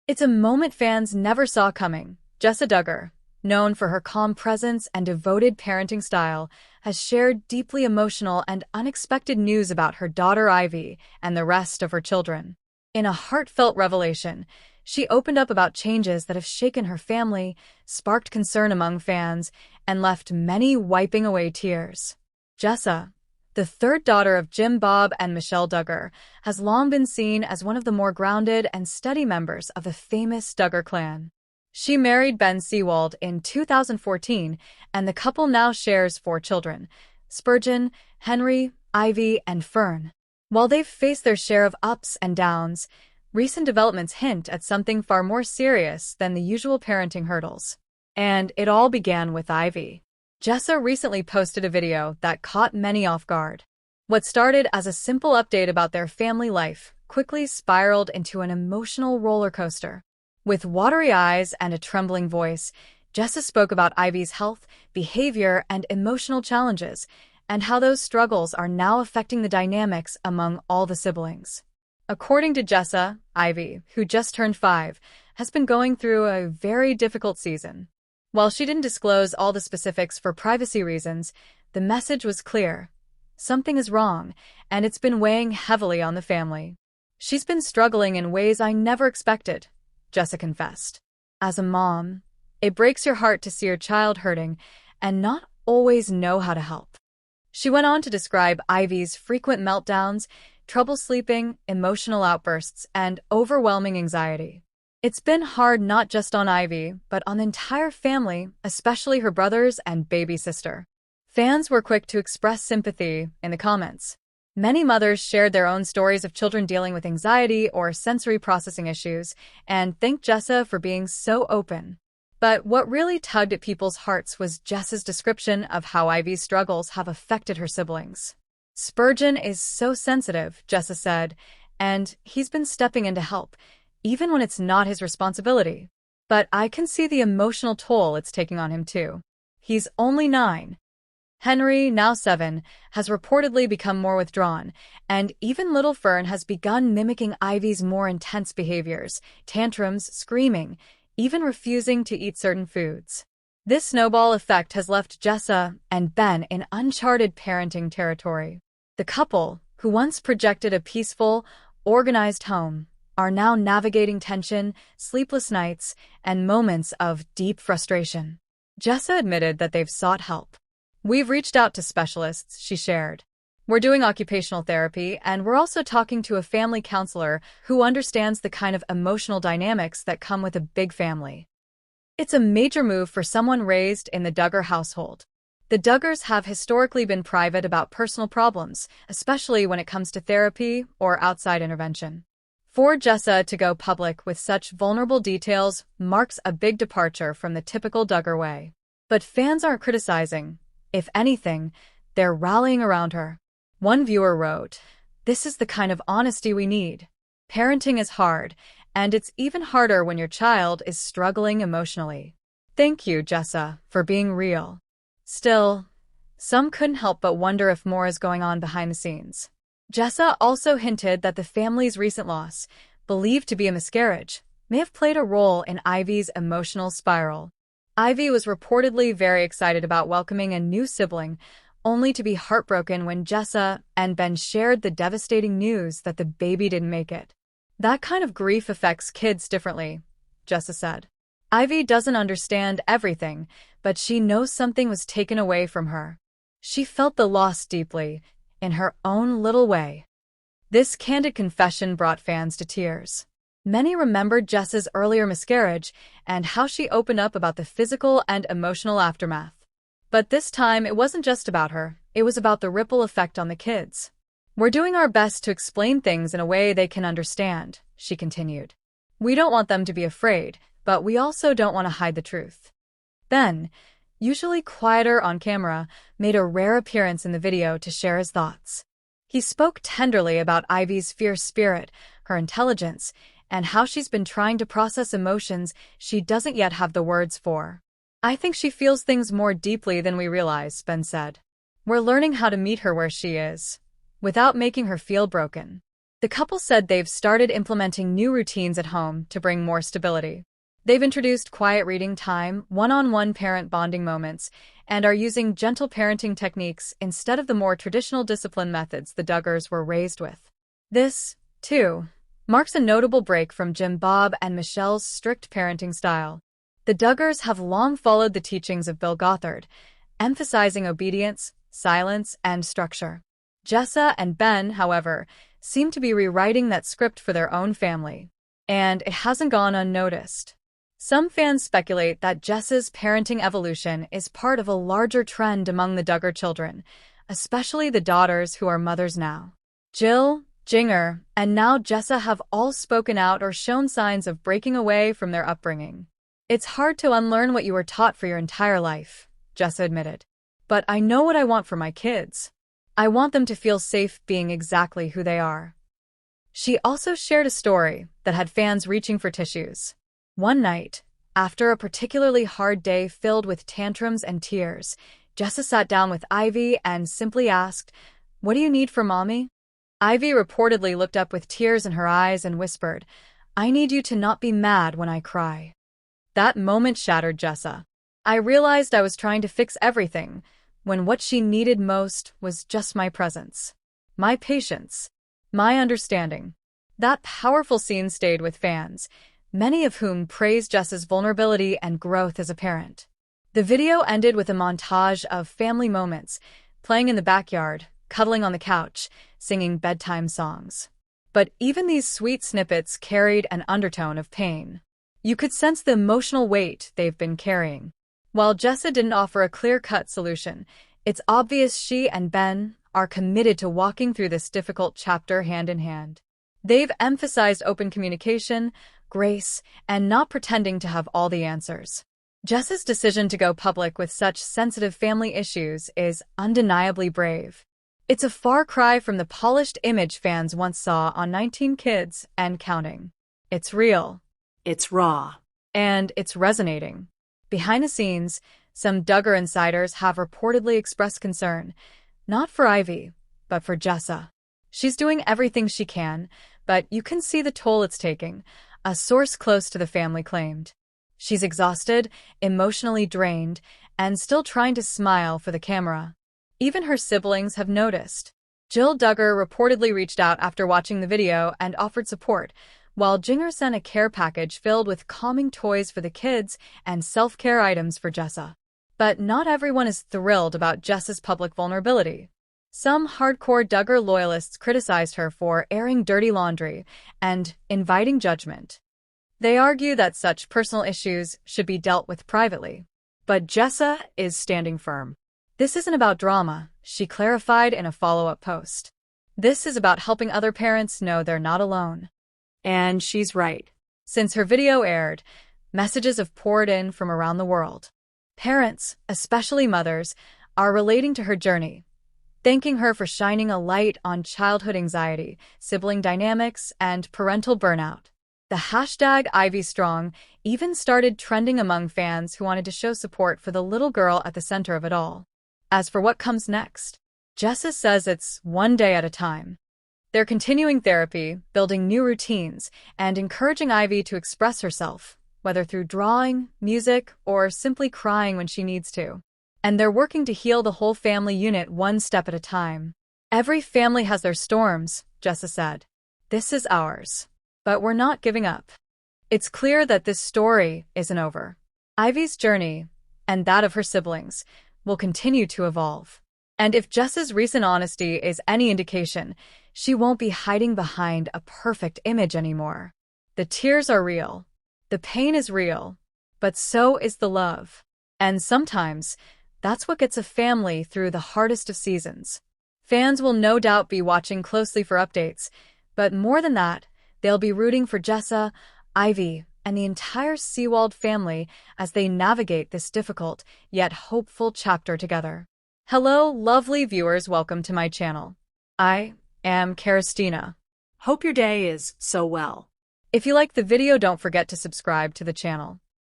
It's a moment fans never saw coming. Jessa Duggar, known for her calm presence and devoted parenting style, has shared deeply emotional and unexpected news about her daughter Ivy and the rest of her children. In a heartfelt revelation, she opened up about changes that have shaken her family, sparked concern among fans, and left many wiping away tears. Jessa, the third daughter of Jim Bob and Michelle Duggar, has long been seen as one of the more grounded and steady members of the famous Duggar clan. She married Ben Seewald in 2014, and the couple now shares 4 children: Spurgeon, Henry, Ivy, and Fern. While they've faced their share of ups and downs, recent developments hint at something far more serious than the usual parenting hurdles. And it all began with Ivy. Jessa recently posted a video that caught many off guard. What started as a simple update about their family life quickly spiraled into an emotional roller coaster. With watery eyes and a trembling voice, Jessa spoke about Ivy's health, behavior, and emotional challenges, and how those struggles are now affecting the dynamics among all the siblings. According to Jessa, Ivy, who just turned 5, has been going through a very difficult season. While she didn't disclose all the specifics for privacy reasons, the message was clear. Something is wrong, and it's been weighing heavily on the family. She's been struggling in ways I never expected, Jessa confessed. As a mom, it breaks your heart to see your child hurting and not always know how to help. She went on to describe Ivy's frequent meltdowns, trouble sleeping, emotional outbursts, and overwhelming anxiety. It's been hard not just on Ivy, but on the entire family, especially her brothers and baby sister. Fans were quick to express sympathy in the comments. Many mothers shared their own stories of children dealing with anxiety or sensory processing issues, and thanked Jessa for being so open. But what really tugged at people's hearts was Jessa's description of how Ivy's struggles have affected her siblings. Spurgeon is so sensitive, Jessa said, and he's been stepping in to help, even when it's not his responsibility. But I can see the emotional toll it's taking on him too. He's only 9. Henry, now 7, has reportedly become more withdrawn, and even little Fern has begun mimicking Ivy's more intense behaviors: tantrums, screaming, even refusing to eat certain foods. This snowball effect has left Jessa and Ben in uncharted parenting territory. The couple, who once projected a peaceful, organized home, are now navigating tension, sleepless nights, and moments of deep frustration. Jessa admitted that they've sought help. "We've reached out to specialists," she shared. "We're doing occupational therapy, and we're also talking to a family counselor who understands the kind of emotional dynamics that come with a big family." It's a major move for someone raised in the Duggar household. The Duggars have historically been private about personal problems, especially when it comes to therapy or outside intervention. For Jessa to go public with such vulnerable details marks a big departure from the typical Duggar way. But fans aren't criticizing. If anything, they're rallying around her. One viewer wrote, "This is the kind of honesty we need. Parenting is hard, and it's even harder when your child is struggling emotionally. Thank you, Jessa, for being real." Still, some couldn't help but wonder if more is going on behind the scenes. Jessa also hinted that the family's recent loss, believed to be a miscarriage, may have played a role in Ivy's emotional spiral. Ivy was reportedly very excited about welcoming a new sibling, only to be heartbroken when Jessa and Ben shared the devastating news that the baby didn't make it. "That kind of grief affects kids differently," Jessa said. "Ivy doesn't understand everything, but she knows something was taken away from her. She felt the loss deeply, in her own little way." This candid confession brought fans to tears. Many remembered Jessa's earlier miscarriage and how she opened up about the physical and emotional aftermath. But this time it wasn't just about her, it was about the ripple effect on the kids. "We're doing our best to explain things in a way they can understand," she continued. "We don't want them to be afraid, but we also don't want to hide the truth." Ben, usually quieter on camera, made a rare appearance in the video to share his thoughts. He spoke tenderly about Ivy's fierce spirit, her intelligence, and how she's been trying to process emotions she doesn't yet have the words for. "I think she feels things more deeply than we realize," Ben said. "We're learning how to meet her where she is, without making her feel broken." The couple said they've started implementing new routines at home to bring more stability. They've introduced quiet reading time, one-on-one parent bonding moments, and are using gentle parenting techniques instead of the more traditional discipline methods the Duggars were raised with. This, too, marks a notable break from Jim Bob and Michelle's strict parenting style. The Duggars have long followed the teachings of Bill Gothard, emphasizing obedience, silence, and structure. Jessa and Ben, however, seem to be rewriting that script for their own family, and it hasn't gone unnoticed. Some fans speculate that Jessa's parenting evolution is part of a larger trend among the Duggar children, especially the daughters who are mothers now. Jill, Jinger, and now Jessa have all spoken out or shown signs of breaking away from their upbringing. "It's hard to unlearn what you were taught for your entire life," Jessa admitted. "But I know what I want for my kids. I want them to feel safe being exactly who they are." She also shared a story that had fans reaching for tissues. One night, after a particularly hard day filled with tantrums and tears, Jessa sat down with Ivy and simply asked, "What do you need from Mommy?" Ivy reportedly looked up with tears in her eyes and whispered, "I need you to not be mad when I cry." That moment shattered Jessa. "I realized I was trying to fix everything, when what she needed most was just my presence, my patience, my understanding." That powerful scene stayed with fans, many of whom praised Jessa's vulnerability and growth as a parent. The video ended with a montage of family moments, playing in the backyard, cuddling on the couch, singing bedtime songs. But even these sweet snippets carried an undertone of pain. You could sense the emotional weight they've been carrying. While Jessa didn't offer a clear-cut solution, it's obvious she and Ben are committed to walking through this difficult chapter hand in hand. They've emphasized open communication, grace, and not pretending to have all the answers. Jessa's decision to go public with such sensitive family issues is undeniably brave. It's a far cry from the polished image fans once saw on 19 Kids and Counting. It's real. It's raw. And it's resonating. Behind the scenes, some Duggar insiders have reportedly expressed concern, not for Ivy, but for Jessa. "She's doing everything she can, but you can see the toll it's taking," a source close to the family claimed. "She's exhausted, emotionally drained, and still trying to smile for the camera." Even her siblings have noticed. Jill Duggar reportedly reached out after watching the video and offered support, while Jinger sent a care package filled with calming toys for the kids and self-care items for Jessa. But not everyone is thrilled about Jessa's public vulnerability. Some hardcore Duggar loyalists criticized her for airing dirty laundry and inviting judgment. They argue that such personal issues should be dealt with privately. But Jessa is standing firm. "This isn't about drama," she clarified in a follow-up post. "This is about helping other parents know they're not alone." And she's right. Since her video aired, messages have poured in from around the world. Parents, especially mothers, are relating to her journey, thanking her for shining a light on childhood anxiety, sibling dynamics, and parental burnout. The hashtag #IvyStrong even started trending among fans who wanted to show support for the little girl at the center of it all. As for what comes next, Jessa says it's one day at a time. They're continuing therapy, building new routines, and encouraging Ivy to express herself, whether through drawing, music, or simply crying when she needs to. And they're working to heal the whole family unit one step at a time. "Every family has their storms," Jessa said. "This is ours. But we're not giving up." It's clear that this story isn't over. Ivy's journey, and that of her siblings, will continue to evolve. And if Jessa's recent honesty is any indication, she won't be hiding behind a perfect image anymore. The tears are real. The pain is real. But so is the love. And sometimes, that's what gets a family through the hardest of seasons. Fans will no doubt be watching closely for updates, but more than that, they'll be rooting for Jessa, Ivy, and the entire Seewald family as they navigate this difficult yet hopeful chapter together. Hello, lovely viewers, welcome to my channel. I am Christina. Hope your day is so well. If you like the video, don't forget to subscribe to the channel.